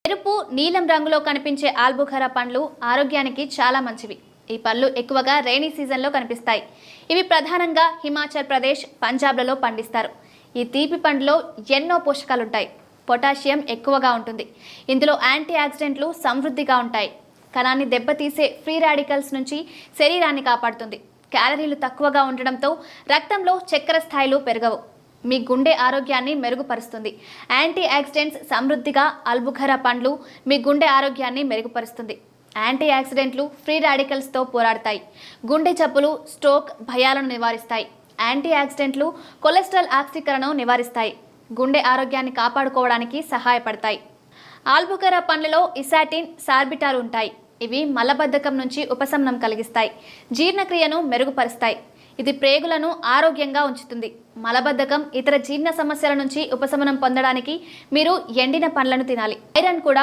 ఎరుపు నీలం రంగులో కనిపించే ఆల్బుఖరా పండ్లు ఆరోగ్యానికి చాలా మంచివి. ఈ పళ్ళు ఎక్కువగా రైనీ సీజన్లో కనిపిస్తాయి. ఇవి ప్రధానంగా హిమాచల్ ప్రదేశ్, పంజాబ్లలో పండిస్తారు. ఈ తీపి పండులో ఎన్నో పోషకాలుంటాయి. పొటాషియం ఎక్కువగా ఉంటుంది. ఇందులో యాంటీ ఆక్సిడెంట్లు సమృద్ధిగా ఉంటాయి. కణాన్ని దెబ్బతీసే ఫ్రీ రాడికల్స్ నుంచి శరీరాన్ని కాపాడుతుంది. క్యాలరీలు తక్కువగా ఉండడంతో రక్తంలో చక్కెర స్థాయిలు పెరగవు. మీ గుండె ఆరోగ్యాన్ని మెరుగుపరుస్తుంది. యాంటీ ఆక్సిడెంట్స్ సమృద్ధిగా ఆల్బుఖరా పండ్లు మీ గుండె ఆరోగ్యాన్ని మెరుగుపరుస్తుంది. యాంటీ ఆక్సిడెంట్లు ఫ్రీ రాడికల్స్తో పోరాడతాయి. గుండె జబ్బులు, స్ట్రోక్ భయాలను నివారిస్తాయి. యాంటీ ఆక్సిడెంట్లు కొలెస్ట్రాల్ ఆక్సీకరణను నివారిస్తాయి. గుండె ఆరోగ్యాన్ని కాపాడుకోవడానికి సహాయపడతాయి. ఆల్బుఖరా పండ్లలో ఇసాటిన్, సార్బిటాల్ ఉంటాయి. ఇవి మలబద్ధకం నుంచి ఉపశమనం కలిగిస్తాయి. జీర్ణక్రియను మెరుగుపరుస్తాయి. ఇది ప్రేగులను ఆరోగ్యంగా ఉంచుతుంది. మలబద్ధకం, ఇతర జీర్ణ సమస్యల నుంచి ఉపశమనం పొందడానికి మీరు ఎండిన పండ్లను తినాలి. ఐరన్ కూడా